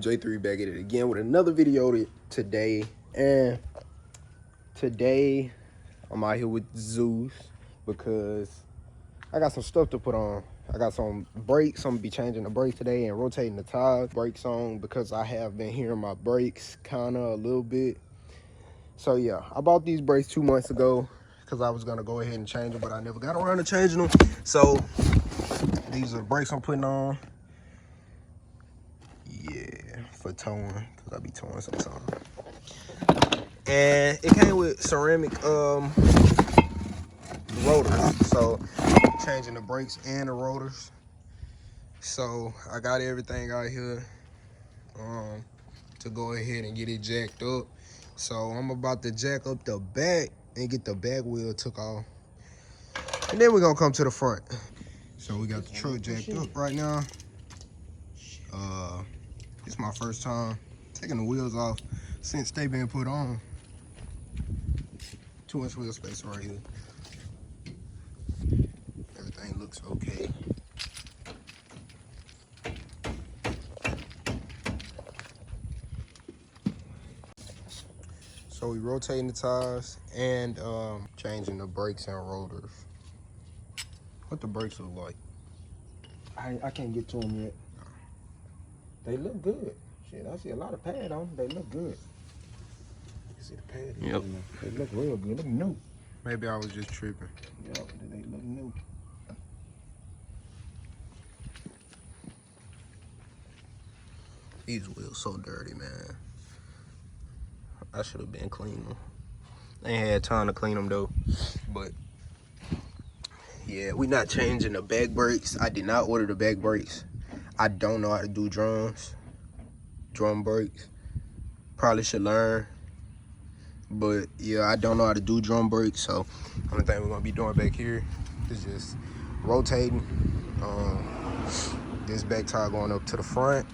J3 back at it again with another video today. And today I'm out here with Zeus because I got some stuff to put on. I got some brakes. I'm gonna be changing the brakes today and rotating the tires. Brakes on because I have been hearing my brakes kind of a little bit. So yeah, I bought these brakes 2 months ago because I was gonna go ahead and change them, but I never got around to changing them. So these are the brakes I'm putting on. Yeah, for towing, because I be towing sometimes. And it came with ceramic rotors, so changing the brakes and the rotors. So I got everything out here to go ahead and get it jacked up. So I'm about to jack up the back and get the back wheel took off, and then we're gonna come to the front. So we got the truck jacked up right now. It's my first time taking the wheels off since they been put on. 2-inch wheel spacer right here. Everything looks okay. So we rotating the tires and changing the brakes and rotors. What the brakes look like? I can't get to them yet. They look good. Shit, I see a lot of pad on them. They look good. You see the pad? Yep. They look real good. Look new. Maybe I was just tripping. Yep, they look new. These wheels so dirty, man. I should have been cleaning them. I ain't had time to clean them though. But yeah, we not changing the back brakes. I did not order the back brakes. I don't know how to do drum brakes. Probably should learn. But yeah, I don't know how to do drum brakes. So only thing we're gonna be doing back here is just rotating. This back tire going up to the front.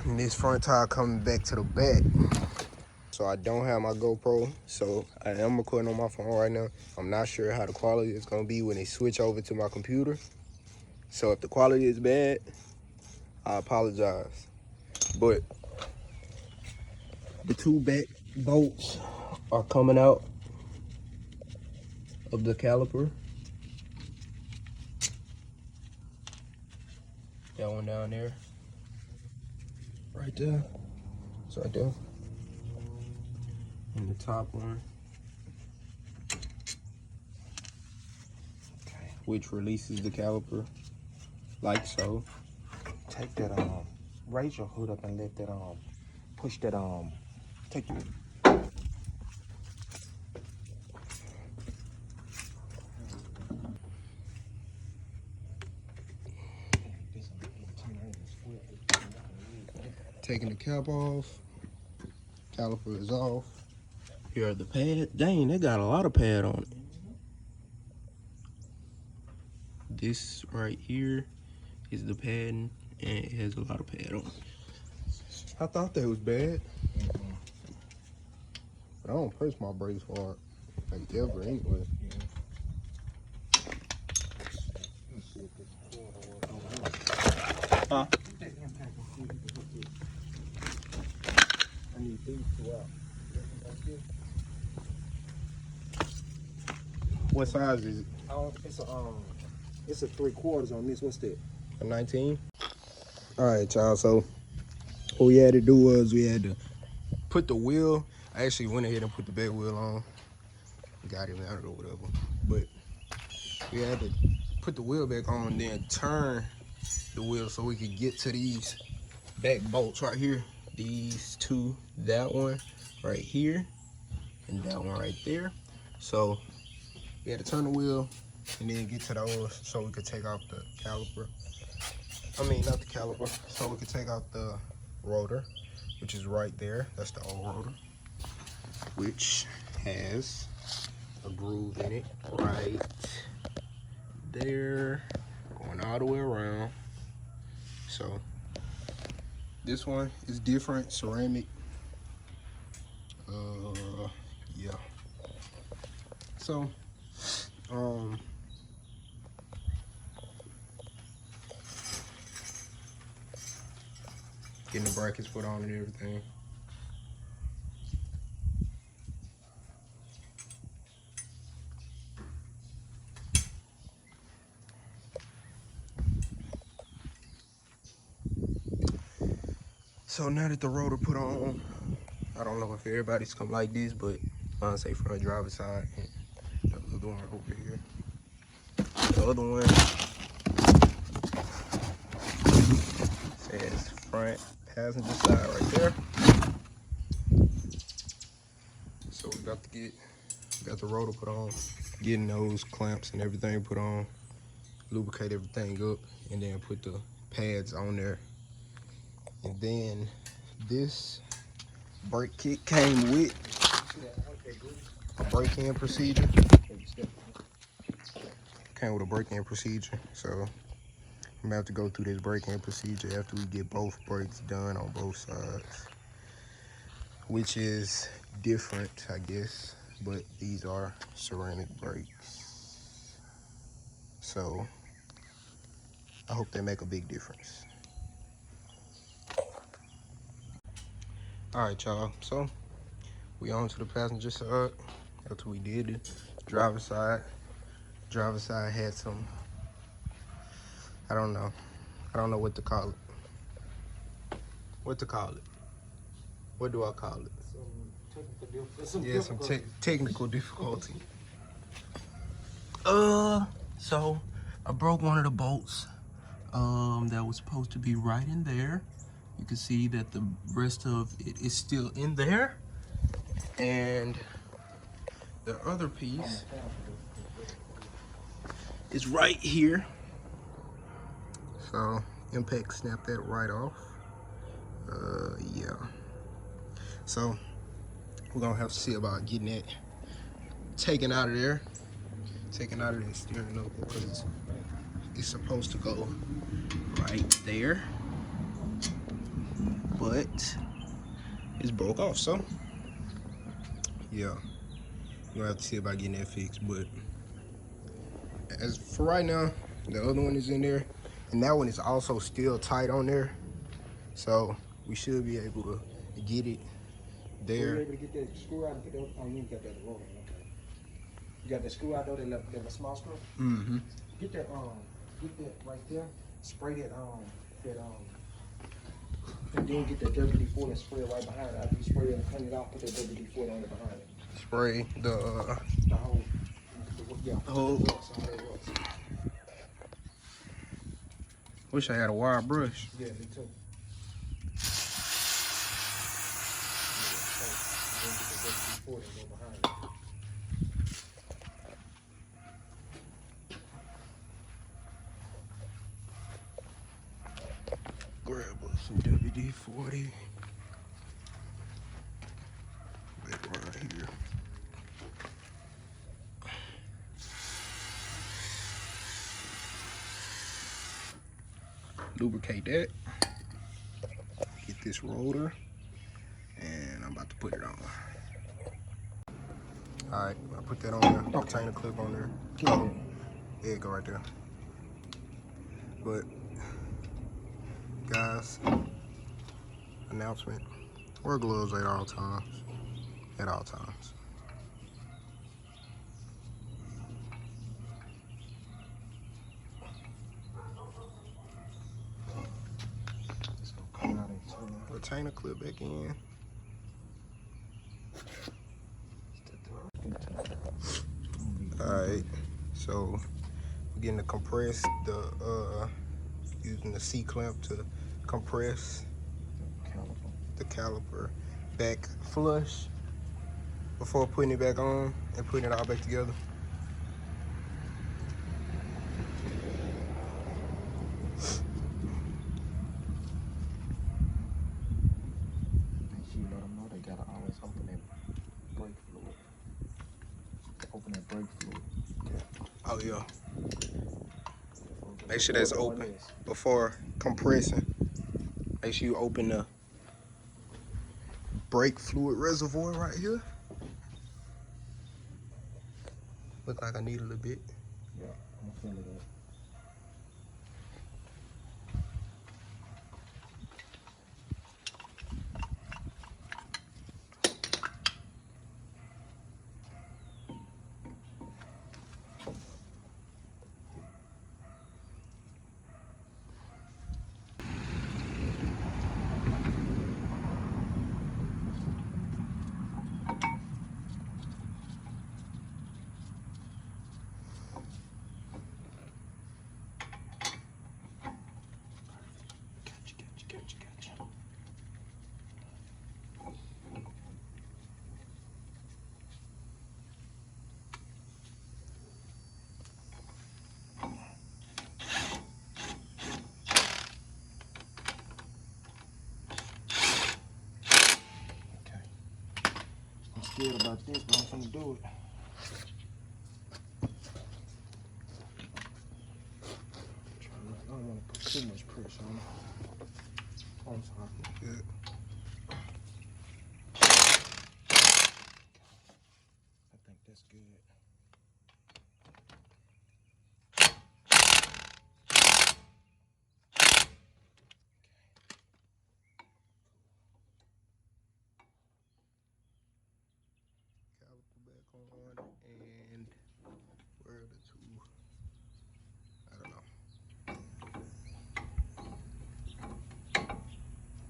And this front tire coming back to the back. So I don't have my GoPro, so I am recording on my phone right now. I'm not sure how the quality is gonna be when they switch over to my computer. So if the quality is bad, I apologize. But the 2 back bolts are coming out of the caliper. That one down there. Right there. It's right there. And the top one. Okay. Which releases the caliper, like so. Take that raise your hood up and let that push that take your Taking the cap off. Caliper is off. Here are the pads. Dang, they got a lot of pad on it. This right here is the padding, and it has a lot of pad on it. I thought that was bad. But I don't press my brakes hard, like ever anyway. Huh? I need these 2 out. What size is it? It's a 3/4 on this. What's that? A 19? All right, y'all. So what we had to do was we had to put the wheel. I actually went ahead and put the back wheel on. Got it out or whatever. But we had to put the wheel back on and then turn the wheel so we could get to these back bolts right here. These 2, that one right here, and that one right there. So we had to turn the wheel and then get to those so we could take off the caliper. I mean, not the caliper, so we could take out the rotor, which is right there. That's the old rotor, which has a groove in it right there, going all the way around. So this one is different, ceramic. Yeah. So, getting the brackets put on and everything. So now that the rotor put on, I don't know if everybody's come like this, but mine say front driver's side and the other one over here. The other one says front passenger side right there. So we got the rotor put on, getting those clamps and everything put on, lubricate everything up, and then put the pads on there. And then this brake kit came with a break-in procedure. Came with a break-in procedure, so I'm gonna have to go through this break-in procedure after we get both brakes done on both sides, which is different, I guess, but these are ceramic brakes, so I hope they make a big difference. All right, y'all, so we on to the passenger side. After we did the driver's side had some, I don't know what to call it. What do I call it? Some technical difficulty. So I broke one of the bolts that was supposed to be right in there. You can see that the rest of it is still in there, and the other piece is right here. So impact snapped that right off. Yeah. So we're gonna have to see about getting that taken out of there, steering up, because it's supposed to go right there, but it's broke off. So yeah, we're gonna have to see about getting that fixed. But as for right now, the other one is in there, and that one is also still tight on there, so we should be able to get it there. Were you able to get that screw out and get that? Oh, you ain't got that roller. Okay. You got that screw out though? That small screw. Mm-hmm. Get that right there. Spray that and then get that WD-40 and spray it right behind it. After you spray it and clean it off, put that WD-40 on it behind it. Spray the whole, yeah. whole. Wish I had a wire brush. Yeah, me too. Grab us some WD-40. Right here. Lubricate that. Get this rotor, and I'm about to put it on. All right, I put that on there. Okay. Tighten the clip on there. Oh, yeah, go right there. But guys, announcement: wear gloves at all times. At all times. Retain the clip back in. Alright, so we're getting to compress using the C clamp to compress the caliper back flush before putting it back on and putting it all back together. Oh yeah. Make sure that's open before compressing. Make sure you open the brake fluid reservoir right here. Look like I need a little bit. Yeah, I'm gonna fill it up. scared about this, but I'm gonna do it. I don't want to put too much pressure on it. Oh, I'm sorry. Good. I think that's good. Caliper back on, and where are the two? I don't know.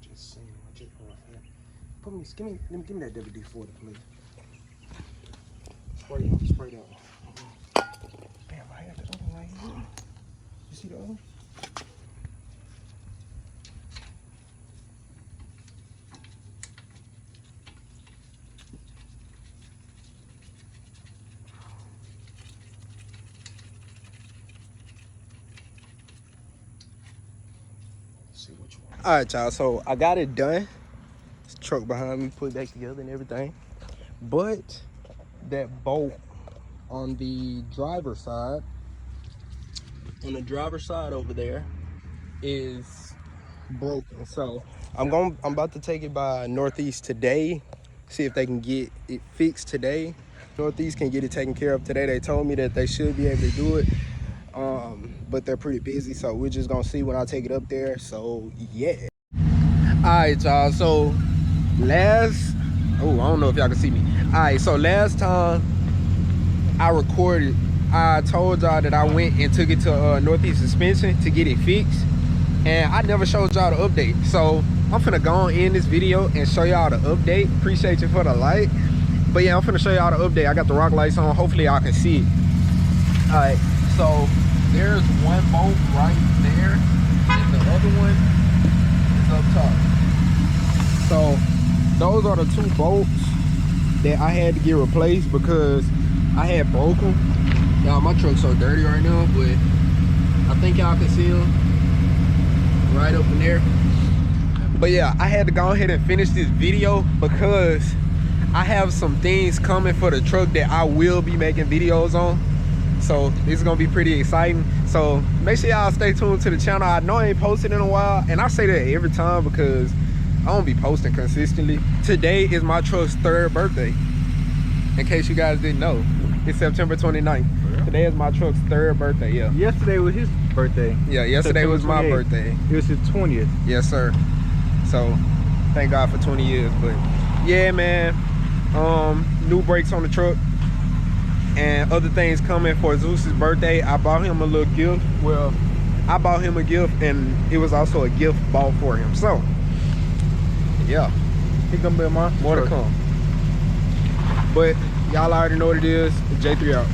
Just saying, I just right here. Give me that WD-40, please. Spray that. Damn, I had the other one right here. You see the other one? See which one. All right, y'all. So I got it done. This truck behind me, put it back together and everything. But that bolt on the driver's side, over there, is broken. So I'm about to take it by Northeast today, see if they can get it fixed today. Northeast can get it taken care of today. They told me that they should be able to do it, but they're pretty busy, so we're just gonna see when I take it up there. So yeah. All right, y'all. So I don't know if y'all can see me. All right, so last time I recorded, I told y'all that I went and took it to Northeast Suspension to get it fixed, and I never showed y'all the update. So I'm finna go on in this video and show y'all the update. Appreciate you for the light, but yeah, I'm finna show y'all the update. I got the rock lights on, hopefully y'all can see it. All right, so there's one bolt right there, and the other one is up top. So those are the two bolts that I had to get replaced because I had broke them. Y'all, my truck's so dirty right now, but I think y'all can see them right up in there. But yeah, I had to go ahead and finish this video because I have some things coming for the truck that I will be making videos on. So this is gonna be pretty exciting. So make sure y'all stay tuned to the channel. I know I ain't posted in a while, and I say that every time because I don't be posting consistently. Today is my truck's 3rd birthday. In case you guys didn't know, it's September 29th. Yeah. Today is my truck's 3rd birthday, yeah. Yesterday was his birthday. Yeah, yesterday September was my 28th. birthday. It was his 20th. Yes, sir. So, thank God for 20 years. But yeah, man, new brakes on the truck and other things coming for Zeus's birthday. I bought him a little gift. Well, I bought him a gift, and it was also a gift bought for him. So, yeah, He gonna be more to come. But y'all already know what it is. J3 out.